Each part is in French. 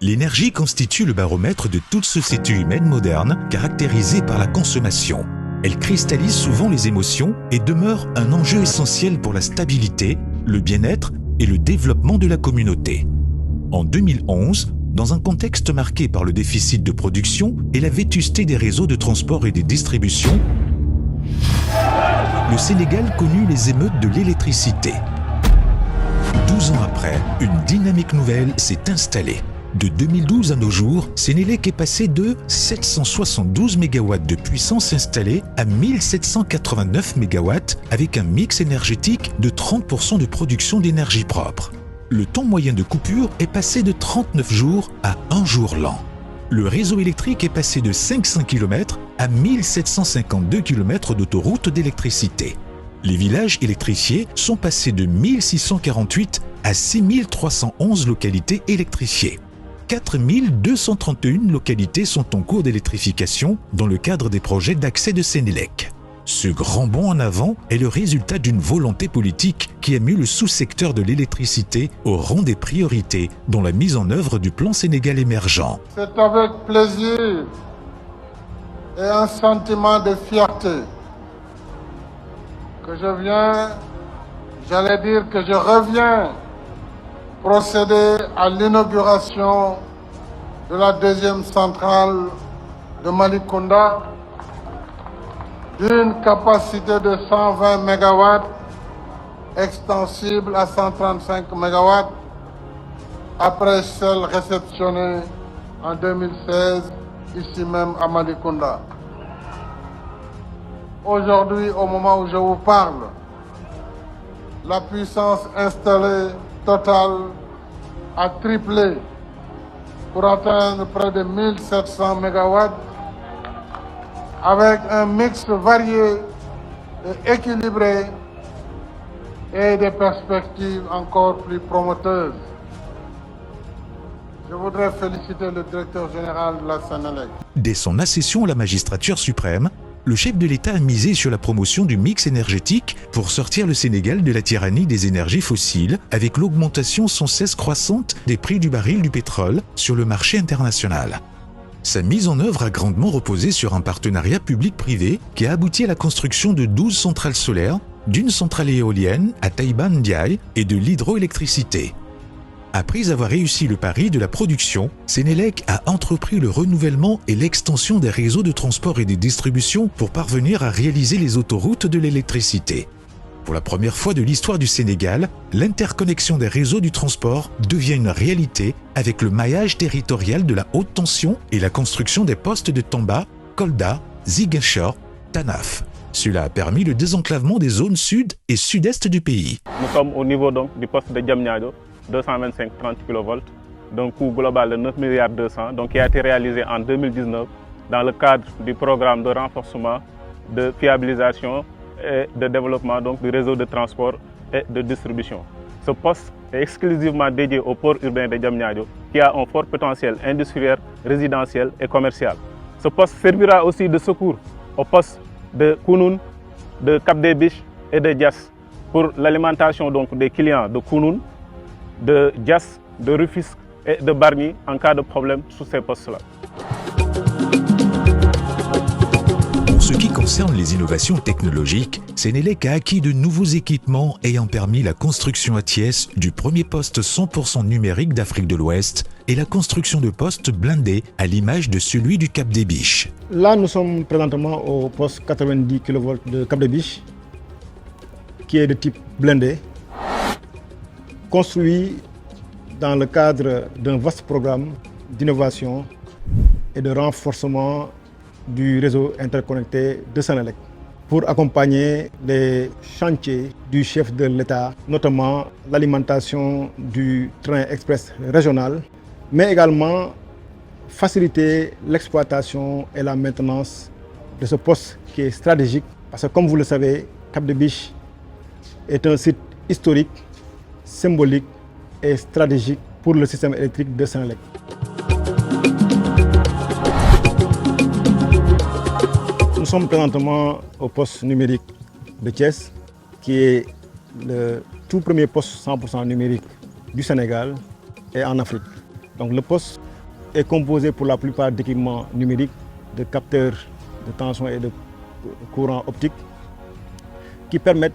L'énergie constitue le baromètre de toute société humaine moderne, caractérisée par la consommation. Elle cristallise souvent les émotions et demeure un enjeu essentiel pour la stabilité, le bien-être et le développement de la communauté. En 2011, dans un contexte marqué par le déficit de production et la vétusté des réseaux de transport et des distributions, le Sénégal connut les émeutes de l'électricité. 12 ans après, une dynamique nouvelle s'est installée. De 2012 à nos jours, Sénélec est passé de 772 MW de puissance installée à 1789 MW avec un mix énergétique de 30% de production d'énergie propre. Le temps moyen de coupure est passé de 39 jours à 1 jour lent. Le réseau électrique est passé de 500 km à 1752 km d'autoroutes d'électricité. Les villages électrifiés sont passés de 1648 à 6311 localités électrifiées. 4231 localités sont en cours d'électrification dans le cadre des projets d'accès de Sénélec. Ce grand bond en avant est le résultat d'une volonté politique qui a mis le sous-secteur de l'électricité au rang des priorités dans la mise en œuvre du plan Sénégal émergent. C'est avec plaisir et un sentiment de fierté que je reviens procéder à l'inauguration de la deuxième centrale de Malicounda d'une capacité de 120 MW extensible à 135 MW après celle réceptionnée en 2016 ici même à Malicounda. Aujourd'hui, au moment où je vous parle, la puissance installée totale a triplé pour atteindre près de 1700 MW avec un mix varié et équilibré et des perspectives encore plus prometteuses. Je voudrais féliciter le directeur général de la Sénélec. Dès son accession à la magistrature suprême, le chef de l'État a misé sur la promotion du mix énergétique pour sortir le Sénégal de la tyrannie des énergies fossiles avec l'augmentation sans cesse croissante des prix du baril du pétrole sur le marché international. Sa mise en œuvre a grandement reposé sur un partenariat public-privé qui a abouti à la construction de 12 centrales solaires, d'une centrale éolienne à Taïba Ndiaye et de l'hydroélectricité. Après avoir réussi le pari de la production, Sénélec a entrepris le renouvellement et l'extension des réseaux de transport et de distribution pour parvenir à réaliser les autoroutes de l'électricité. Pour la première fois de l'histoire du Sénégal, l'interconnexion des réseaux du transport devient une réalité avec le maillage territorial de la haute tension et la construction des postes de Tamba, Kolda, Ziguinchor, Tanaf. Cela a permis le désenclavement des zones sud et sud-est du pays. Nous sommes au niveau donc du poste de Diamniadio, 225 30 kV, d'un coût global de 9 milliards 200, donc qui a été réalisé en 2019 dans le cadre du programme de renforcement, de fiabilisation et de développement donc, du réseau de transport et de distribution. Ce poste est exclusivement dédié au port urbain de Diamniadio, qui a un fort potentiel industriel, résidentiel et commercial. Ce poste servira aussi de secours aux postes de Kounoun, de Cap des Biches et de Dias pour l'alimentation donc des clients de Kounoun, de Dias, de Rufisque et de Bargny en cas de problème sur ces postes-là. En ce qui concerne les innovations technologiques, Sénélec a acquis de nouveaux équipements ayant permis la construction à Thiès du premier poste 100% numérique d'Afrique de l'Ouest et la construction de postes blindés à l'image de celui du Cap des Biches. Là, nous sommes présentement au poste 90 kV de Cap des Biches, qui est de type blindé, construit dans le cadre d'un vaste programme d'innovation et de renforcement du réseau interconnecté de Sénélec pour accompagner les chantiers du chef de l'État, notamment l'alimentation du train express régional, mais également faciliter l'exploitation et la maintenance de ce poste qui est stratégique parce que comme vous le savez, Cap des Biches est un site historique, symbolique et stratégique pour le système électrique de Sénélec. Nous sommes présentement au poste numérique de Thiès, qui est le tout premier poste 100% numérique du Sénégal et en Afrique. Donc le poste est composé pour la plupart d'équipements numériques, de capteurs de tension et de courant optique qui permettent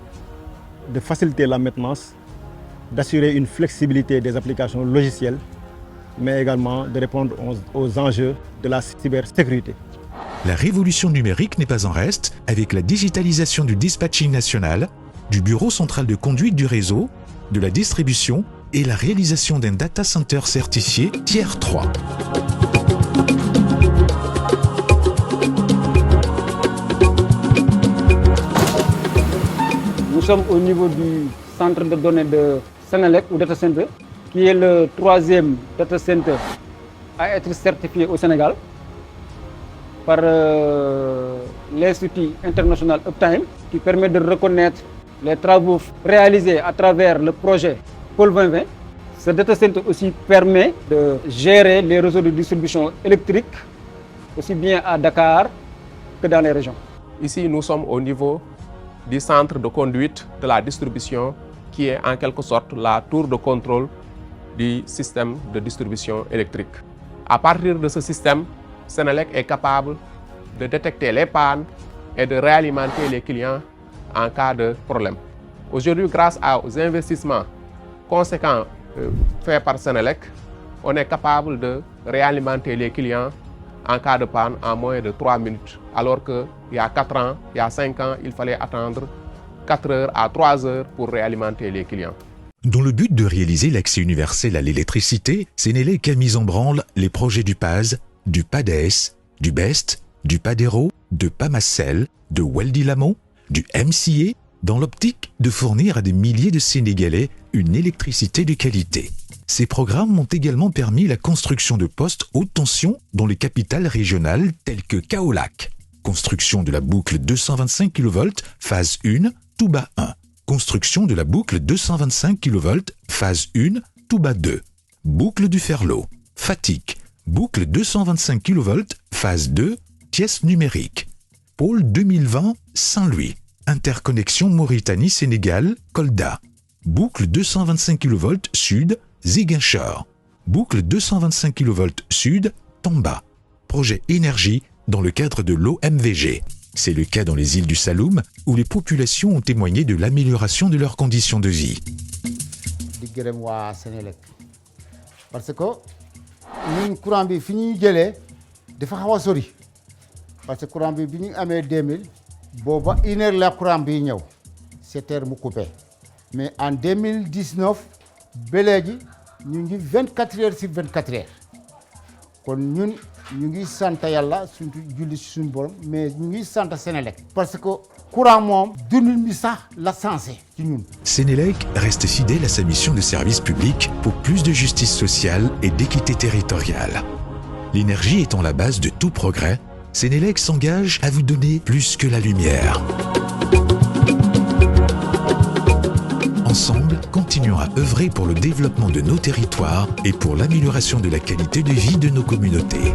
de faciliter la maintenance, d'assurer une flexibilité des applications logicielles, mais également de répondre aux enjeux de la cybersécurité. La révolution numérique n'est pas en reste avec la digitalisation du dispatching national, du bureau central de conduite du réseau, de la distribution et la réalisation d'un data center certifié Tier 3. Nous sommes au niveau du centre de données de Senelec ou Data Center, qui est le 3e data center à être certifié au Sénégal par l'Institut international Uptime, qui permet de reconnaître les travaux réalisés à travers le projet Pôle 2020. Ce data center aussi permet de gérer les réseaux de distribution électrique, aussi bien à Dakar que dans les régions. Ici, nous sommes au niveau du centre de conduite de la distribution, qui est en quelque sorte la tour de contrôle du système de distribution électrique. À partir de ce système, Senelec est capable de détecter les pannes et de réalimenter les clients en cas de problème. Aujourd'hui, grâce aux investissements conséquents faits par Senelec, on est capable de réalimenter les clients en cas de panne en moins de 3 minutes, alors qu'il y a 4 ans, il y a 5 ans, il fallait attendre 4 heures à 3 heures pour réalimenter les clients. Dans le but de réaliser l'accès universel à l'électricité, Senelec a mis en branle les projets du PAS, du PADES, du BEST, du PADERO, de PAMACEL, de Weldy-Lamont, du MCA, dans l'optique de fournir à des milliers de Sénégalais une électricité de qualité. Ces programmes ont également permis la construction de postes haute tension dans les capitales régionales telles que Kaolack. Construction de la boucle 225 kV, phase 1, Touba 1. Construction de la boucle 225 kV, phase 1, Touba 2. Boucle du Ferlo, Fatick. Boucle 225 kV, phase 2, Thiès numérique. Pôle 2020, Saint-Louis. Interconnexion Mauritanie-Sénégal, Kolda. Boucle 225 kV sud, Ziguinchor. Boucle 225 kV sud, Tamba. Projet énergie dans le cadre de l'OMVG. C'est le cas dans les îles du Saloum, où les populations ont témoigné de l'amélioration de leurs conditions de vie. di gërëm waa Senelec parce que ñun courant bi fi ñuy jëlee dafa xaw a sori parce que courant bi ñu amee 2000 booba une heure la courant bi ñëw 7 heures mu coupé mais en 2019 ba léegi ñu ngi 24 heures sur 24 heures kon ñun ñu ngi sant yàlla suñu julli ci suñu borom mais ñu ngi sant Senelec parce que courant moom dundin bi sax la sensé ci ñun. Senelec reste fidèle à sa mission de service public pour plus de justice sociale et d'équité territoriale. L'énergie étant la base de tout progrès, Senelec s'engage à vous donner plus que la lumière. Ensemble, continuons à œuvrer pour le développement de nos territoires et pour l'amélioration de la qualité de vie de nos communautés.